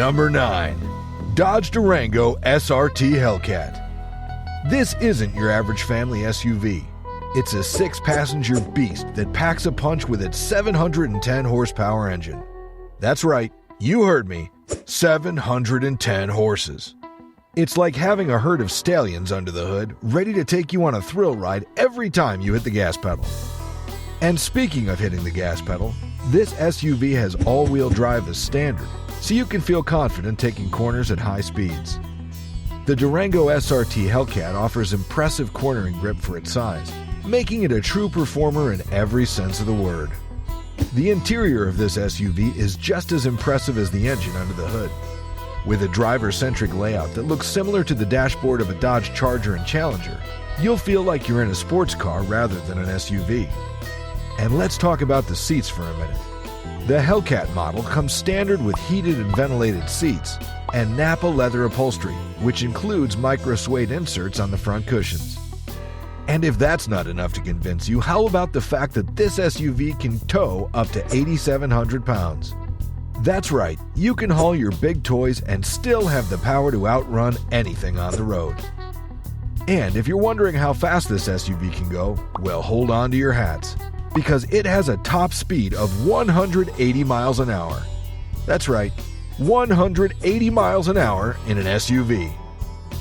Number 9. Dodge Durango SRT Hellcat. This isn't your average family SUV. It's a 6-passenger beast that packs a punch with its 710 horsepower engine. That's right, you heard me, 710 horses. It's like having a herd of stallions under the hood, ready to take you on a thrill ride every time you hit the gas pedal. And speaking of hitting the gas pedal, this SUV has all-wheel drive as standard, so you can feel confident taking corners at high speeds. The Durango SRT Hellcat offers impressive cornering grip for its size, making it a true performer in every sense of the word. The interior of this SUV is just as impressive as the engine under the hood. With a driver-centric layout that looks similar to the dashboard of a Dodge Charger and Challenger, you'll feel like you're in a sports car rather than an SUV. And let's talk about the seats for a minute. The Hellcat model comes standard with heated and ventilated seats and Nappa leather upholstery, which includes micro-suede inserts on the front cushions. And if that's not enough to convince you, how about the fact that this SUV can tow up to 8,700 pounds? That's right, you can haul your big toys and still have the power to outrun anything on the road. And if you're wondering how fast this SUV can go, well, hold on to your hats, because it has a top speed of 180 miles an hour. That's right, 180 miles an hour in an SUV.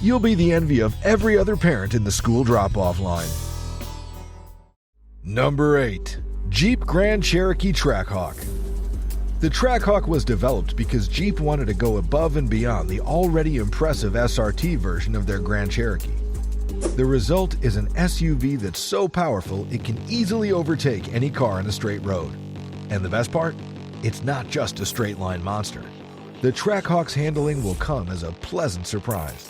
You'll be the envy of every other parent in the school drop-off line. Number 8. Jeep Grand Cherokee Trackhawk. The Trackhawk was developed because Jeep wanted to go above and beyond the already impressive SRT version of their Grand Cherokee. The result is an SUV that's so powerful it can easily overtake any car in a straight road. And the best part? It's not just a straight-line monster. The Trackhawk's handling will come as a pleasant surprise.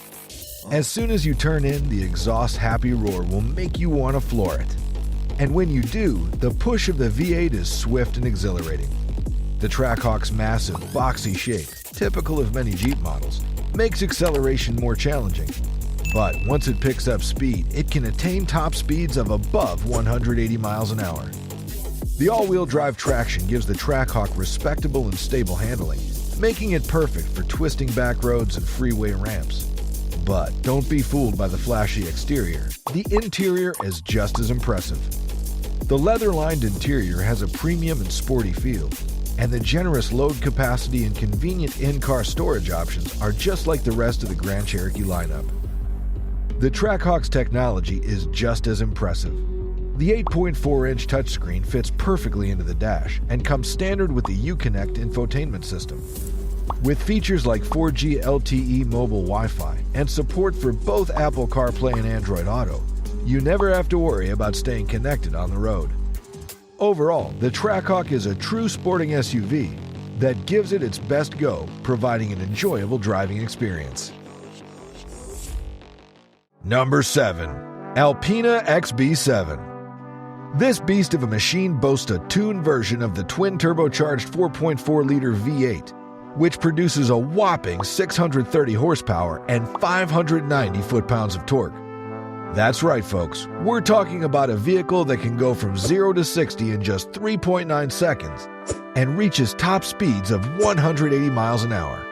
As soon as you turn in, the exhaust's happy roar will make you want to floor it. And when you do, the push of the V8 is swift and exhilarating. The Trackhawk's massive, boxy shape, typical of many Jeep models, makes acceleration more challenging. But once it picks up speed, it can attain top speeds of above 180 miles an hour. The all-wheel drive traction gives the Trackhawk respectable and stable handling, making it perfect for twisting back roads and freeway ramps. But don't be fooled by the flashy exterior. The interior is just as impressive. The leather-lined interior has a premium and sporty feel, and the generous load capacity and convenient in-car storage options are just like the rest of the Grand Cherokee lineup. The Trackhawk's technology is just as impressive. The 8.4-inch touchscreen fits perfectly into the dash and comes standard with the Uconnect infotainment system. With features like 4G LTE mobile Wi-Fi and support for both Apple CarPlay and Android Auto, you never have to worry about staying connected on the road. Overall, the Trackhawk is a true sporting SUV that gives it its best go, providing an enjoyable driving experience. Number 7. Alpina XB7. This beast of a machine boasts a tuned version of the twin-turbocharged 4.4-liter V8, which produces a whopping 630 horsepower and 590 foot-pounds of torque. That's right, folks. We're talking about a vehicle that can go from 0 to 60 in just 3.9 seconds and reaches top speeds of 180 miles an hour.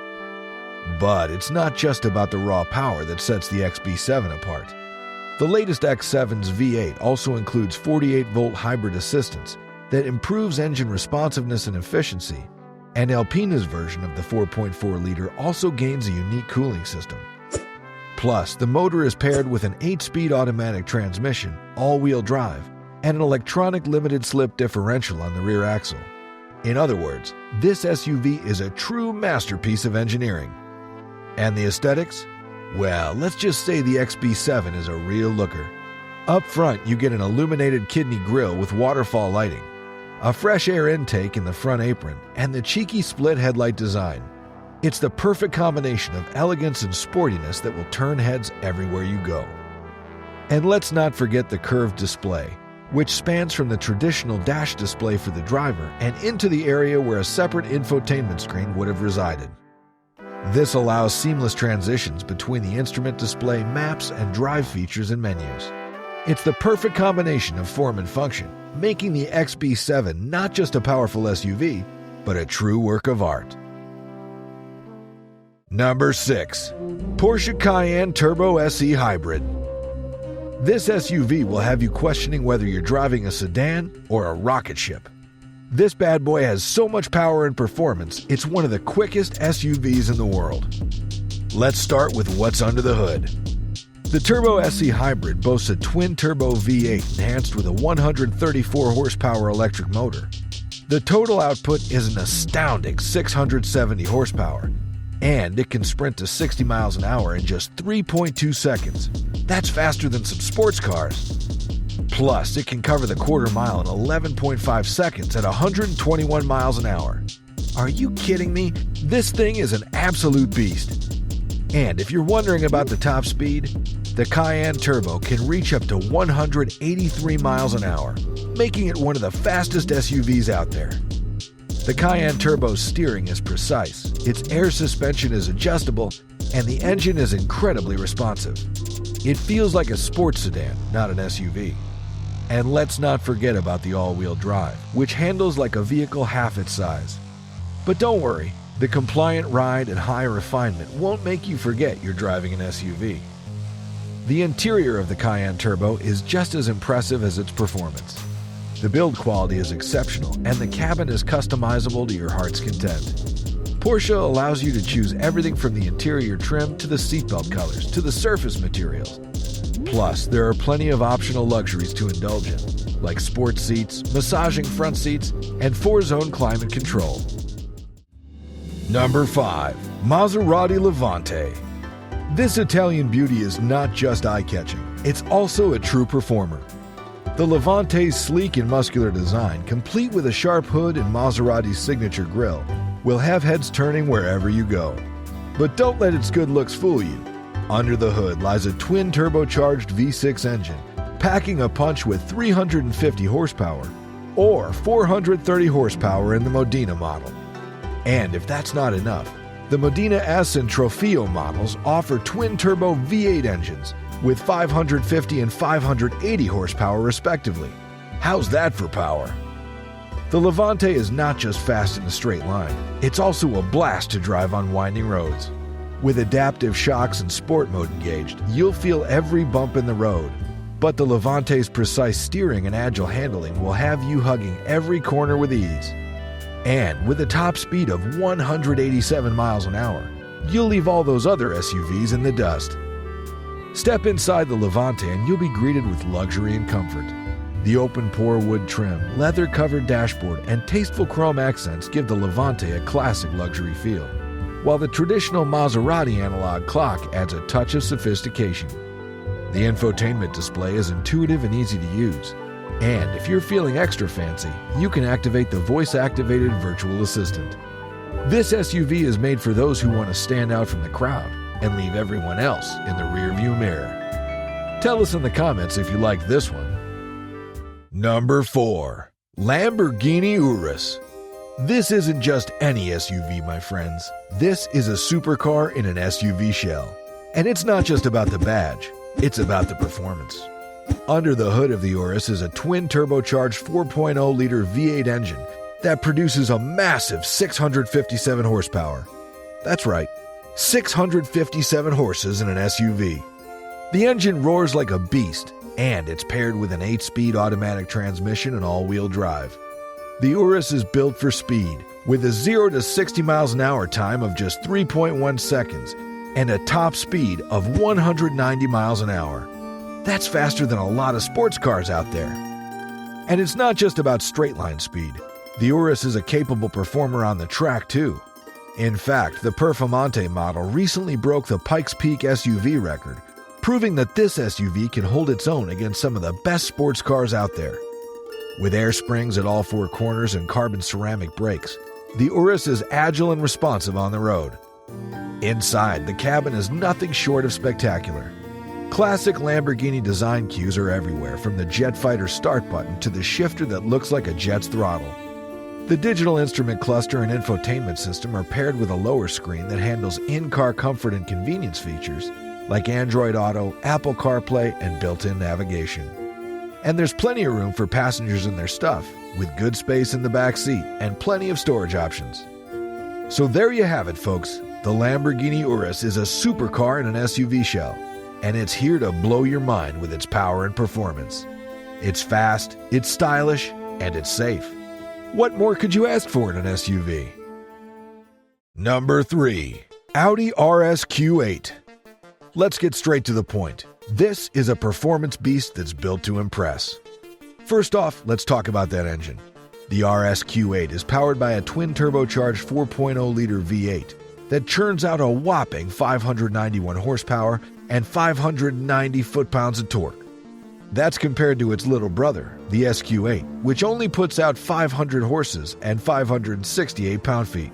But it's not just about the raw power that sets the XB7 apart. The latest X7's V8 also includes 48-volt hybrid assistance that improves engine responsiveness and efficiency, and Alpina's version of the 4.4-liter also gains a unique cooling system. Plus, the motor is paired with an 8-speed automatic transmission, all-wheel drive, and an electronic limited-slip differential on the rear axle. In other words, this SUV is a true masterpiece of engineering. And the aesthetics? Well, let's just say the XB7 is a real looker. Up front, you get an illuminated kidney grille with waterfall lighting, a fresh air intake in the front apron, and the cheeky split headlight design. It's the perfect combination of elegance and sportiness that will turn heads everywhere you go. And let's not forget the curved display, which spans from the traditional dash display for the driver and into the area where a separate infotainment screen would have resided. This allows seamless transitions between the instrument display, maps, and drive features and menus. It's the perfect combination of form and function, making the XB7 not just a powerful SUV, but a true work of art. Number 6. Porsche Cayenne Turbo SE Hybrid. This SUV will have you questioning whether you're driving a sedan or a rocket ship. This bad boy has so much power and performance, it's one of the quickest SUVs in the world. Let's start with what's under the hood. The Turbo SE Hybrid boasts a twin-turbo V8 enhanced with a 134 horsepower electric motor. The total output is an astounding 670 horsepower, and it can sprint to 60 miles an hour in just 3.2 seconds. That's faster than some sports cars. Plus, it can cover the quarter mile in 11.5 seconds at 121 miles an hour. Are you kidding me? This thing is an absolute beast. And if you're wondering about the top speed, the Cayenne Turbo can reach up to 183 miles an hour, making it one of the fastest SUVs out there. The Cayenne Turbo's steering is precise, its air suspension is adjustable, and the engine is incredibly responsive. It feels like a sports sedan, not an SUV. And let's not forget about the all-wheel drive, which handles like a vehicle half its size. But don't worry, the compliant ride and high refinement won't make you forget you're driving an SUV. The interior of the Cayenne Turbo is just as impressive as its performance. The build quality is exceptional, and the cabin is customizable to your heart's content. Porsche allows you to choose everything from the interior trim to the seatbelt colors to the surface materials. Plus, there are plenty of optional luxuries to indulge in, like sports seats, massaging front seats, and 4-zone climate control. Number 5. Maserati Levante. This Italian beauty is not just eye-catching, it's also a true performer. The Levante's sleek and muscular design, complete with a sharp hood and Maserati's signature grille, will have heads turning wherever you go. But don't let its good looks fool you. Under the hood lies a twin-turbocharged V6 engine, packing a punch with 350 horsepower, or 430 horsepower in the Modena model. And if that's not enough, the Modena S and Trofeo models offer twin-turbo V8 engines with 550 and 580 horsepower respectively. How's that for power? The Levante is not just fast in a straight line, it's also a blast to drive on winding roads. With adaptive shocks and sport mode engaged, you'll feel every bump in the road. But the Levante's precise steering and agile handling will have you hugging every corner with ease. And with a top speed of 187 miles an hour, you'll leave all those other SUVs in the dust. Step inside the Levante and you'll be greeted with luxury and comfort. The open-pore wood trim, leather-covered dashboard, and tasteful chrome accents give the Levante a classic luxury feel, while the traditional Maserati analog clock adds a touch of sophistication. The infotainment display is intuitive and easy to use, and if you're feeling extra fancy, you can activate the voice-activated virtual assistant. This SUV is made for those who want to stand out from the crowd and leave everyone else in the rearview mirror. Tell us in the comments if you liked this one. Number 4. Lamborghini Urus. This isn't just any SUV, my friends. This is a supercar in an SUV shell. And it's not just about the badge, it's about the performance. Under the hood of the Urus is a twin-turbocharged 4.0-liter V8 engine that produces a massive 657 horsepower. That's right, 657 horses in an SUV. The engine roars like a beast, and it's paired with an 8-speed automatic transmission and all-wheel drive. The Urus is built for speed, with a 0 to 60 miles an hour time of just 3.1 seconds and a top speed of 190 miles an hour. That's faster than a lot of sports cars out there. And it's not just about straight-line speed. The Urus is a capable performer on the track, too. In fact, the Performante model recently broke the Pikes Peak SUV record, proving that this SUV can hold its own against some of the best sports cars out there. With air springs at all 4 corners and carbon ceramic brakes, the Urus is agile and responsive on the road. Inside, the cabin is nothing short of spectacular. Classic Lamborghini design cues are everywhere, from the Jet Fighter start button to the shifter that looks like a jet's throttle. The digital instrument cluster and infotainment system are paired with a lower screen that handles in-car comfort and convenience features like Android Auto, Apple CarPlay, and built-in navigation. And there's plenty of room for passengers and their stuff, with good space in the back seat and plenty of storage options. So there you have it, folks. The Lamborghini Urus is a supercar in an SUV shell, and it's here to blow your mind with its power and performance. It's fast, it's stylish, and it's safe. What more could you ask for in an SUV? Number 3. Audi RS Q8. Let's get straight to the point. This is a performance beast that's built to impress. First off, let's talk about that engine. The RS Q8 is powered by a twin-turbocharged 4.0-liter V8 that churns out a whopping 591 horsepower and 590 foot-pounds of torque. That's compared to its little brother, the SQ8, which only puts out 500 horses and 568 pound-feet.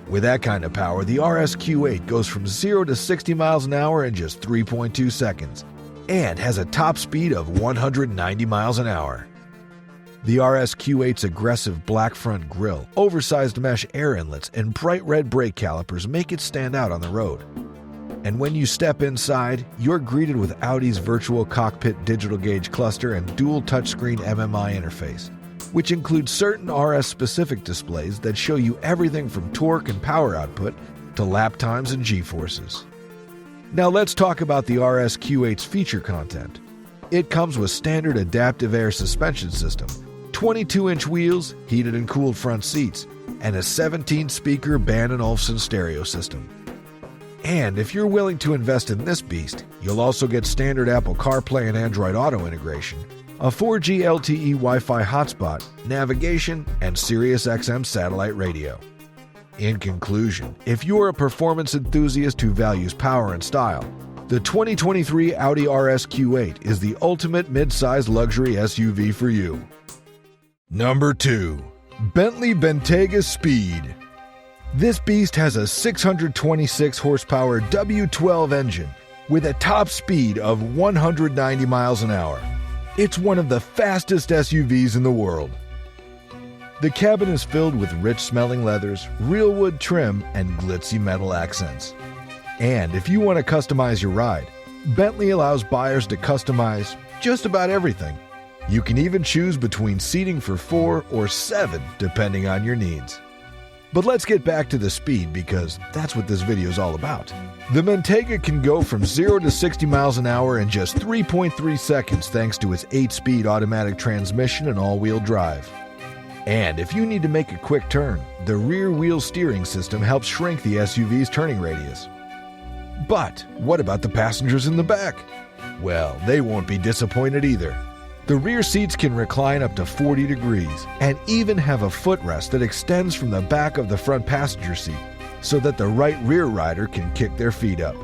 With that kind of power, the RS Q8 goes from 0 to 60 miles an hour in just 3.2 seconds and has a top speed of 190 miles an hour. The RS Q8's aggressive black front grille, oversized mesh air inlets, and bright red brake calipers make it stand out on the road. And when you step inside, you're greeted with Audi's virtual cockpit digital gauge cluster and dual touchscreen MMI interface, which includes certain RS-specific displays that show you everything from torque and power output to lap times and G-forces. Now let's talk about the RS Q8's feature content. It comes with standard adaptive air suspension system, 22-inch wheels, heated and cooled front seats, and a 17-speaker Bang & Olufsen stereo system. And if you're willing to invest in this beast, you'll also get standard Apple CarPlay and Android Auto integration, a 4G LTE Wi-Fi hotspot, navigation, and SiriusXM satellite radio. In conclusion, if you're a performance enthusiast who values power and style, the 2023 Audi RS Q8 is the ultimate mid-size luxury SUV for you. Number 2. Bentley Bentayga Speed. This beast has a 626 horsepower W12 engine with a top speed of 190 miles an hour. It's one of the fastest SUVs in the world. The cabin is filled with rich-smelling leathers, real wood trim, and glitzy metal accents. And if you want to customize your ride, Bentley allows buyers to customize just about everything. You can even choose between seating for 4 or 7, depending on your needs. But let's get back to the speed because that's what this video is all about. The Bentayga can go from 0 to 60 miles an hour in just 3.3 seconds thanks to its 8-speed automatic transmission and all-wheel drive. And if you need to make a quick turn, the rear-wheel steering system helps shrink the SUV's turning radius. But what about the passengers in the back? Well, they won't be disappointed either. The rear seats can recline up to 40 degrees and even have a footrest that extends from the back of the front passenger seat so that the right rear rider can kick their feet up.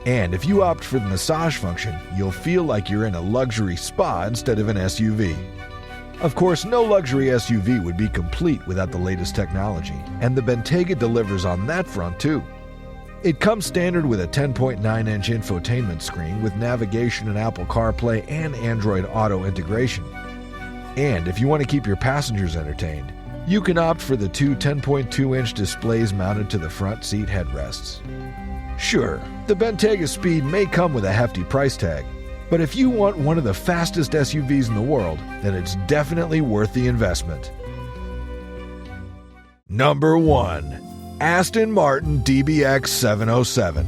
And if you opt for the massage function, you'll feel like you're in a luxury spa instead of an SUV. Of course, no luxury SUV would be complete without the latest technology, and the Bentayga delivers on that front too. It comes standard with a 10.9-inch infotainment screen with navigation and Apple CarPlay and Android Auto integration. And if you want to keep your passengers entertained, you can opt for the two 10.2-inch displays mounted to the front seat headrests. Sure, the Bentayga Speed may come with a hefty price tag, but if you want one of the fastest SUVs in the world, then it's definitely worth the investment. Number 1. Aston Martin DBX 707.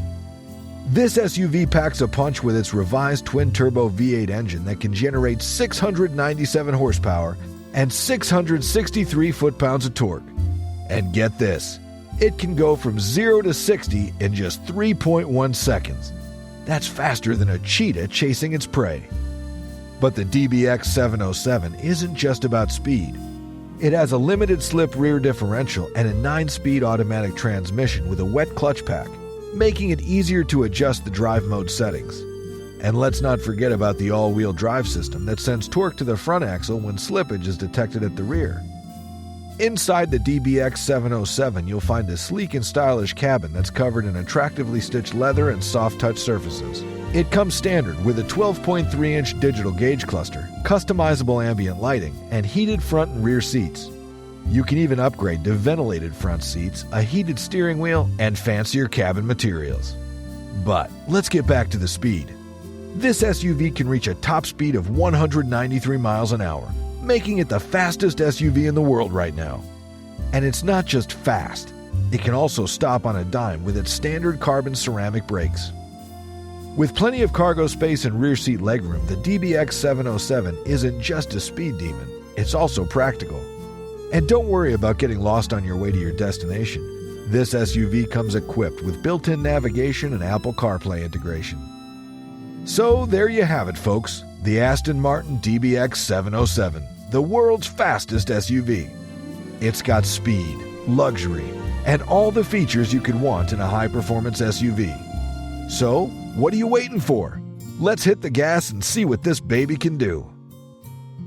This SUV packs a punch with its revised twin-turbo V8 engine that can generate 697 horsepower and 663 foot-pounds of torque. And get this, it can go from 0 to 60 in just 3.1 seconds. That's faster than a cheetah chasing its prey. But the DBX 707 isn't just about speed. It has a limited-slip rear differential and a 9-speed automatic transmission with a wet clutch pack, making it easier to adjust the drive mode settings. And let's not forget about the all-wheel drive system that sends torque to the front axle when slippage is detected at the rear. Inside the DBX 707, you'll find a sleek and stylish cabin that's covered in attractively stitched leather and soft-touch surfaces. It comes standard with a 12.3-inch digital gauge cluster, customizable ambient lighting, and heated front and rear seats. You can even upgrade to ventilated front seats, a heated steering wheel, and fancier cabin materials. But let's get back to the speed. This SUV can reach a top speed of 193 miles an hour, making it the fastest SUV in the world right now. And it's not just fast, It can also stop on a dime with its standard carbon ceramic brakes. With plenty of cargo space and rear seat legroom, the DBX 707 isn't just a speed demon, it's also practical. And don't worry about getting lost on your way to your destination. This SUV comes equipped with built-in navigation and Apple CarPlay integration. So there you have it, folks, the Aston Martin DBX 707, the world's fastest SUV. It's got speed, luxury, and all the features you could want in a high-performance SUV. So, what are you waiting for? Let's hit the gas and see what this baby can do.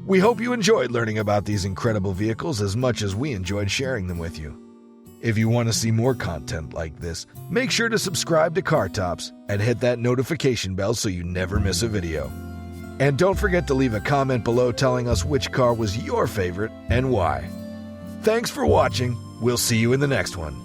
We hope you enjoyed learning about these incredible vehicles as much as we enjoyed sharing them with you. If you want to see more content like this, make sure to subscribe to Car Tops and hit that notification bell so you never miss a video. And don't forget to leave a comment below telling us which car was your favorite and why. Thanks for watching. We'll see you in the next one.